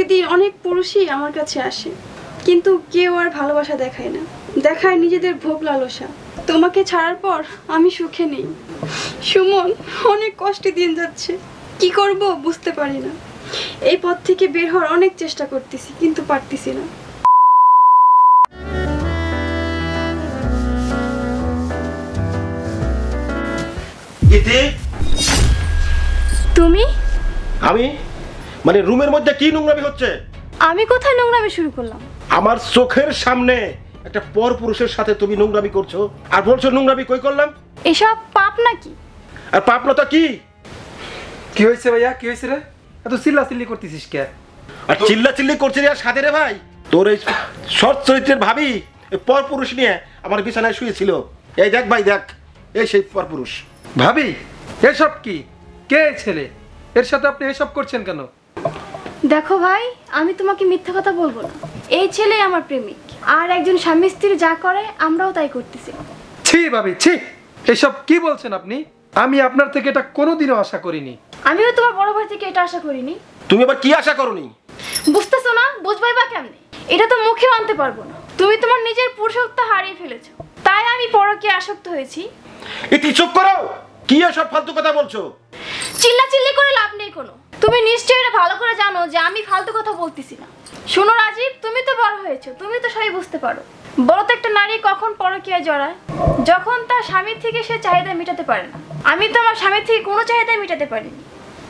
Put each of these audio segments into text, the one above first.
প্রতিদিন অনেক পুরুষই আমার কাছে আসে, কিন্তু কেউ আর ভালোবাসা দেখায় না, দেখায় নিজেদের ভোগ লালসা। তোমাকে ছাড়ার পর আমি সুখে নেই সুমন, অনেক কষ্টে দিন যাচ্ছে, কি করব বুঝতে পারি না। এই পথ থেকে বের হওয়ার অনেক চেষ্টা করতেছি, কিন্তু পারতেছি না। তুমি? আমি মানে রুমের মধ্যে কি নোংরামি হচ্ছে? আমি কোথায় নোংরামি শুরু করলাম? আমার চোখের সামনে একটা পরপুরুষের সাথে তুমি নোংরামি করছো আর বলছো নোংরামি কই করলাম? এসব পাপ নাকি? আর পাপ না তো কি? কি হয়েছে ভাইয়া, কি হয়েছে রে? এত চিল্লাচিল্লি করতেছিস কে? আর চিল্লাচিল্লি করছিস আর সাথে রে ভাই, তোর এই সৎ চরিত্রের ভাবি পরপুরুষ নিয়ে আমার বিছানায় শুয়েছিল। এই দেখ ভাই, দেখ, এই সেই পরপুরুষ। ভাবি এসব কি? কে ছেলে? এর সাথে আপনি এসব করছেন কেন? দেখো ভাই, আমি তোমাকে মিথ্যা কথা বলবো না, এই ছেলে আমার প্রেমিক, আর একজন স্বামী স্ত্রী যা করে আমরাও তাই করতেছি। ছি ভাবি ছি, এসব কি বলছেন আপনি? আমি আপনার থেকে এটা কোনোদিনও আশা করিনি। আমিও তোমার বড় ভাই থেকে এটা আশা করিনি। তুমি আবার কি আশা করনি? বুঝতেছো না? বুঝবাই বা কেমনে? এটা তো মুখেও আনতে পারবো না। তুমি তোমার নিজের পুরুষত্ব হারিয়ে ফেলেছো, তাই আমি পরকীয়ায় আসক্ত হয়েছি। ইতি চুপ করো, কি এসব ফালতু কথা বলছো? চিল্লাচিল্লি করে লাভ নেই কোনো। তুমি নিশ্চয়ই এটা ভালো করে জানো যে আমি ফালতু কথা বলতেছি না। শোনো রাজীব, তুমি তো বড় হয়েছো, তুমি তো সবই বুঝতে পারো। বড় তো একটা নারী কখন পরকীয়ায় জড়ায়? যখন তার স্বামীর থেকে সে চাহিদা মেটাতে পারে না। আমি তো আমার স্বামীর থেকে কোনো চাহিদা মেটাতে পারিনি,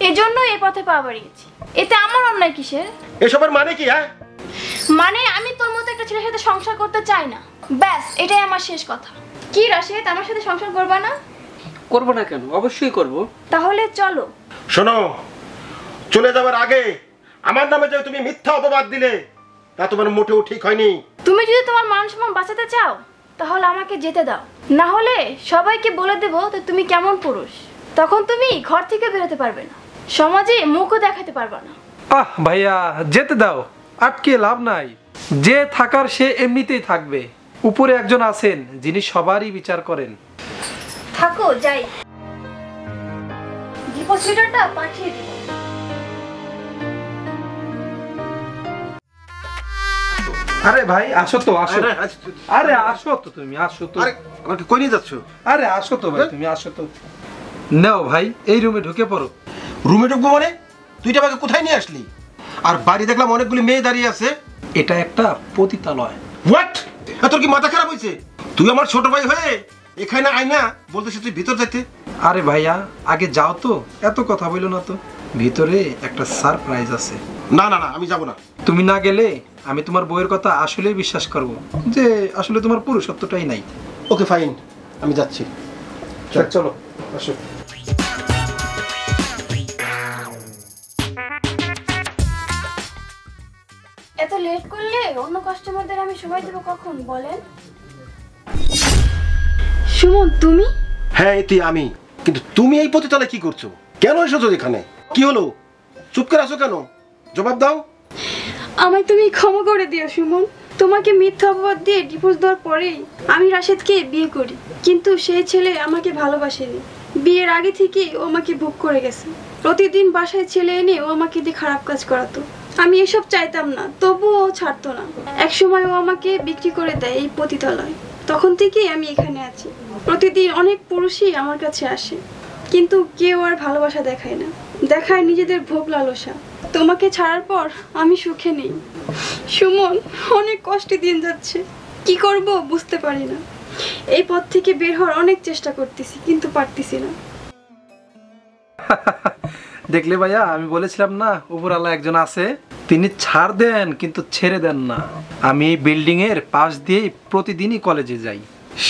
এজন্য এই পথে পা বাড়িয়েছি। এতে আমার অন্যায় কিসের? এসবের মানে কি? হ্যাঁ, মানে আমি তোর মতো একটা ছেলের সাথে সংসার করতে চাই না, ব্যাস এটাই আমার শেষ কথা। কি রাশেদ, আমার সাথে সংসার করবা না? করব না কেন, অবশ্যই করব। তাহলে চলো। শোনো, চলে যাওয়ার আগে আমার নামে যে তুমি মিথ্যা অপবাদ দিলে তা তোমার মোটেও ঠিক হয়নি। তুমি যদি তোমার মান সম্মান বাঁচাতে চাও তাহলে আমাকে যেতে দাও, না হলে সবাইকে বলে দেবো তো তুমি কেমন পুরুষ। তখন তুমি ঘর থেকে বেরোতে পারবে না, সমাজে মুখও দেখাতে পারবে না। আহ ভাইয়া, যেতে দাও, আটকে লাভ নাই। যে থাকার সে এমনিতেই থাকবে। উপরে একজন আছেন যিনি সবারই বিচার করেন। থাকো, যাই। ডিপোজিটরটা পাঠিয়ে দিও। আরে ভাই আসো তো, আসো। আরে আসো তো, তুমি আসো তো। আরে আমাকে কই নিয়ে যাচ্ছ? আরে আসো তো ভাই, তুমি আসো তো। নাও ভাই, এই রুমে ঢুকে পড়ো। রুমে ঢুকবো মানে? তুই আমাকে কোথায় নিয়ে আসলি? আর বাড়ি দেখলাম অনেকগুলি মেয়ে দাঁড়িয়ে আছে। এটা একটা পতিতালয়। হোয়াট? তোর কি মাথা খারাপ হয়েছে? তুই আমার ছোট ভাই হয়ে এখানে আয়না বলতেছিস তুই ভিতর যেতে? আরে ভাইয়া, আগে যাও তো, এত কথা বইলো না তো। ভিতরে একটা সারপ্রাইজ আছে। না না না, আমি যাব না। তুমি না গেলে আমি তোমার বউয়ের কথা আসলেই বিশ্বাস করব যে আসলে তোমার পুরুষত্বটাই নাই। ওকে ফাইন, আমি যাচ্ছি। চলো আসো। এত লেট করলে অন্য কাস্টমারদের আমি সময় দেব কখন বলেন? সুমন, তুমি? হ্যাঁ এটি আমি। কিন্তু তুমি এই পতিতালয়ে কি করছো? কেন এসেছো এখানে? কি হলো? চুপ করে আছো কেন? জবাব দাও। আমায় তুমি ক্ষমা করে দিও সুমন। তোমাকে মিথ্যা অপবাদ দিয়ে ডিভোর্স দেওয়ার পরেই আমি রাশেদকে বিয়ে করি, কিন্তু সেই ছেলে আমাকে ভালোবাসেনি। বিয়ের আগে থেকেই ও আমাকে বুক করে গেছে। প্রতিদিন বাসায় ছেলে এনে ও আমাকে দিয়ে খারাপ কাজ করাতো। আমি এসব চাইতাম না, তবুও ও ছাড়তো না। একসময় ও আমাকে বিক্রি করে দেয় এই পতিতালয়। তখন থেকেই আমি এখানে আছি। প্রতিদিন অনেক পুরুষই আমার কাছে আসে, কিন্তু কেউ আর ভালোবাসা দেখায় না, দেখায় নিজেদের ভোগ লালসা। তোমাকে ছাড়ার পর আমি সুখে নেই সুমন, অনেক কষ্টে দিন যাচ্ছে, কি করব বুঝতে পারি না। এই পথ থেকে বের হওয়ার অনেক চেষ্টা করতেছি, কিন্তু পারতেছি না। দেখলে ভাইয়া, আমি বলেছিলাম না উপরওয়ালা একজন আছে, তিনি ছাড় দেন কিন্তু ছেড়ে দেন না। আমি এই বিল্ডিং এর পাশ দিয়ে প্রতিদিনই কলেজে যাই।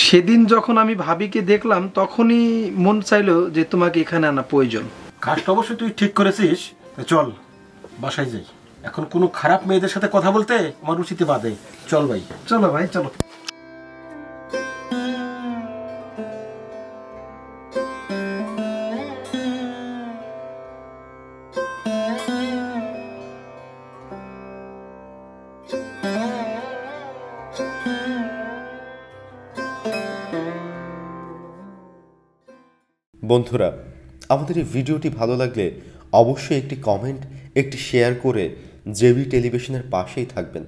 সেদিন যখন আমি ভাবিকে দেখলাম তখনই মন চাইলো যে তোমাকে এখানে আনা প্রয়োজন। কাজটা অবশ্যই তুই ঠিক করেছিস। চল বাসায় যাই, এখন কোনো খারাপ মেয়েদের সাথে কথা বলতে আমার রুচিতে বাধে। চল ভাই। চলো ভাই, চলো। বন্ধুরা, আমাদের এই ভিডিওটি ভালো লাগলে অবশ্যই একটি কমেন্ট, একটি শেয়ার করে জেবি টেলিভিশনের পাশেই থাকবেন।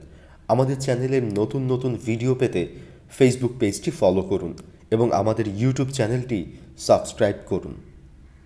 আমাদের চ্যানেলের নতুন নতুন ভিডিও পেতে ফেসবুক পেজটি ফলো করুন এবং আমাদের ইউটিউব চ্যানেলটি সাবস্ক্রাইব করুন।